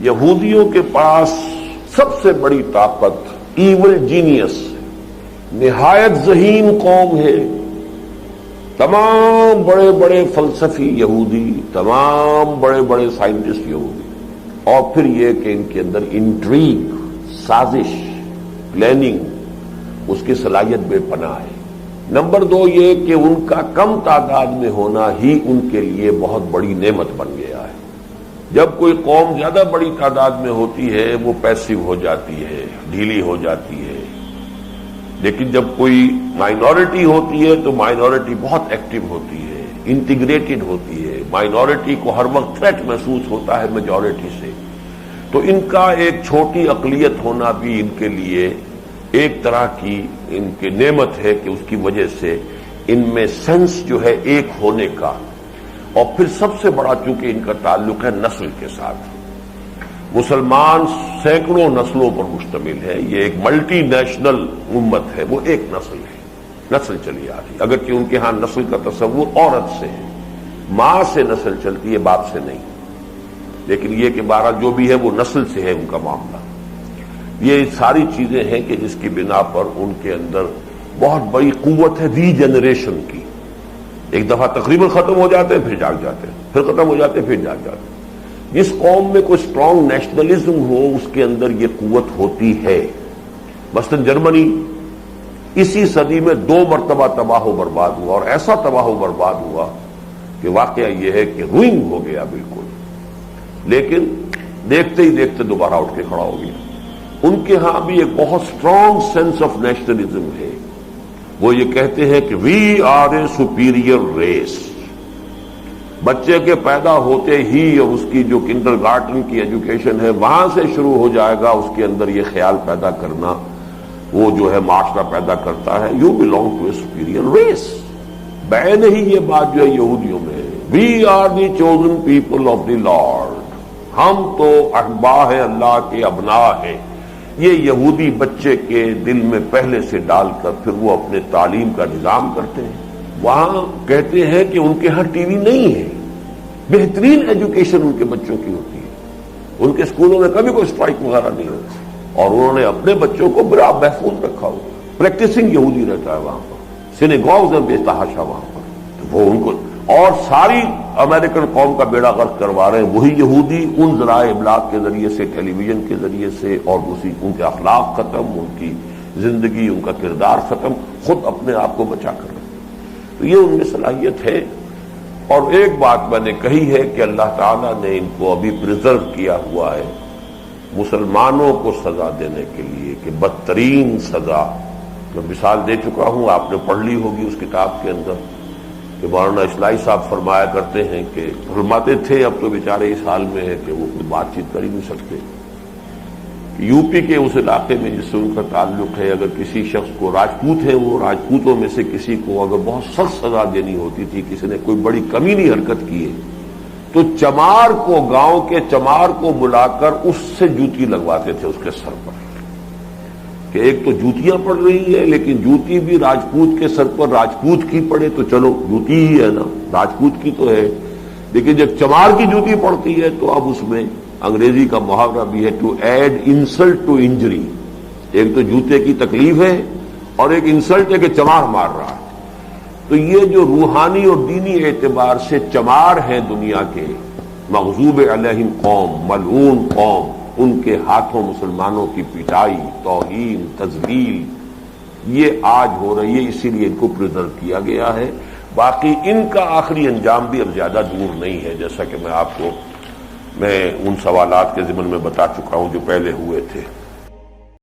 یہودیوں کے پاس سب سے بڑی طاقت ایول جینیس، نہایت ذہین قوم ہے. تمام بڑے بڑے فلسفی یہودی، تمام بڑے بڑے سائنٹسٹ یہودی، اور پھر یہ کہ ان کے اندر انٹریگ، سازش، پلاننگ، اس کی صلاحیت بے پناہ ہے. نمبر 2 یہ کہ ان کا کم تعداد میں ہونا ہی ان کے لیے بہت بڑی نعمت بن گیا ہے. جب کوئی قوم زیادہ بڑی تعداد میں ہوتی ہے وہ پیسو ہو جاتی ہے، ڈھیلی ہو جاتی ہے. لیکن جب کوئی مائنورٹی ہوتی ہے تو مائنورٹی بہت ایکٹیو ہوتی ہے، انٹیگریٹڈ ہوتی ہے. مائنورٹی کو ہر وقت تھریٹ محسوس ہوتا ہے میجورٹی سے. تو ان کا ایک چھوٹی اقلیت ہونا بھی ان کے لیے ایک طرح کی ان کی نعمت ہے کہ اس کی وجہ سے ان میں سینس جو ہے ایک ہونے کا. اور پھر سب سے بڑا چونکہ ان کا تعلق ہے نسل کے ساتھ. مسلمان سینکڑوں نسلوں پر مشتمل ہے، یہ ایک ملٹی نیشنل امت ہے، وہ ایک نسل ہے، نسل چلی آ رہی. اگرچہ ان کے ہاں نسل کا تصور عورت سے ہے، ماں سے نسل چلتی ہے، باپ سے نہیں. لیکن یہ کہ بہرحال جو بھی ہے وہ نسل سے ہے ان کا معاملہ. یہ ساری چیزیں ہیں کہ جس کی بنا پر ان کے اندر بہت بڑی قوت ہے ری جنریشن کی. ایک دفعہ تقریباً ختم ہو جاتے ہیں پھر جاگ جاتے ہیں، پھر ختم ہو جاتے ہیں پھر جاگ جاتے ہیں. جس قوم میں کوئی اسٹرانگ نیشنلزم ہو اس کے اندر یہ قوت ہوتی ہے. مثلا جرمنی اسی صدی میں 2 مرتبہ تباہ و برباد ہوا، اور ایسا تباہ و برباد ہوا کہ واقعہ یہ ہے کہ روئنگ ہو گیا بالکل. لیکن دیکھتے ہی دیکھتے دوبارہ اٹھ کے کھڑا ہو گیا. ان کے ہاں بھی ایک بہت اسٹرانگ سینس آف نیشنلزم ہے. وہ یہ کہتے ہیں کہ we are a superior race. بچے کے پیدا ہوتے ہی اور اس کی جو کنڈر گارٹن کی ایجوکیشن ہے وہاں سے شروع ہو جائے گا اس کے اندر یہ خیال پیدا کرنا، وہ جو ہے معاشرہ پیدا کرتا ہے you belong to a superior race. بین ہی یہ بات جو ہے یہودیوں میں ہے، we are the chosen people of the lord. ہم تو احباء ہیں، اللہ کے ابناء ہیں. یہ یہودی بچے کے دل میں پہلے سے ڈال کر پھر وہ اپنے تعلیم کا نظام کرتے ہیں. وہاں کہتے ہیں کہ ان کے ہاں ٹی وی نہیں ہے، بہترین ایجوکیشن ان کے بچوں کی ہوتی ہے. ان کے اسکولوں میں کبھی کوئی اسٹرائک وغیرہ نہیں ہوتی، اور انہوں نے اپنے بچوں کو بڑا محفوظ رکھا ہوا. پریکٹسنگ یہودی رہتا ہے وہاں پر، سینیگوگز ہیں بے تحاشا وہاں پر. تو وہ ان کو اور ساری امریکن قوم کا بیڑا غرق کروا رہے ہیں وہی یہودی ان ذرائع ابلاغ کے ذریعے سے، ٹیلی ویژن کے ذریعے سے. اور دوسری ان کے اخلاق ختم، ان کی زندگی، ان کا کردار ختم، خود اپنے آپ کو بچا کر رہے. تو یہ ان میں صلاحیت ہے. اور ایک بات میں نے کہی ہے کہ اللہ تعالیٰ نے ان کو ابھی پریزرو کیا ہوا ہے مسلمانوں کو سزا دینے کے لیے، کہ بدترین سزا. میں مثال دے چکا ہوں، آپ نے پڑھ لی ہوگی اس کتاب کے اندر کہ مولانا اصلاحی صاحب فرمایا کرتے ہیں کہ فرماتے تھے، اب تو بیچارے اس حال میں ہے کہ وہ کوئی بات چیت کر ہی نہیں سکتے. یو پی کے اس علاقے میں جس سے ان کا تعلق ہے، اگر کسی شخص کو، راجپوت ہیں وہ، راجپوتوں میں سے کسی کو اگر بہت سخت سزا دینی ہوتی تھی، کسی نے کوئی بڑی کمینی حرکت کی ہے، تو چمار کو، گاؤں کے چمار کو بلا کر اس سے جوتی لگواتے تھے اس کے سر پر. کہ ایک تو جوتیاں پڑ رہی ہے، لیکن جوتی بھی راجپوت کے سر پر راجپوت کی پڑے تو چلو جوتی ہی ہے نا، راجپوت کی تو ہے. لیکن جب چمار کی جوتی پڑتی ہے تو اب اس میں انگریزی کا محاورہ بھی ہے to add insult to injury. ایک تو جوتے کی تکلیف ہے اور ایک انسلٹ ہے کہ چمار مار رہا ہے. تو یہ جو روحانی اور دینی اعتبار سے چمار ہیں دنیا کے، مغضوب علیہم قوم، ملعون قوم، ان کے ہاتھوں مسلمانوں کی پٹائی، توہین، تذلیل، یہ آج ہو رہی ہے. اسی لیے ان کو پریزرو کیا گیا ہے. باقی ان کا آخری انجام بھی اب زیادہ دور نہیں ہے، جیسا کہ میں آپ کو ان سوالات کے ضمن میں بتا چکا ہوں جو پہلے ہوئے تھے.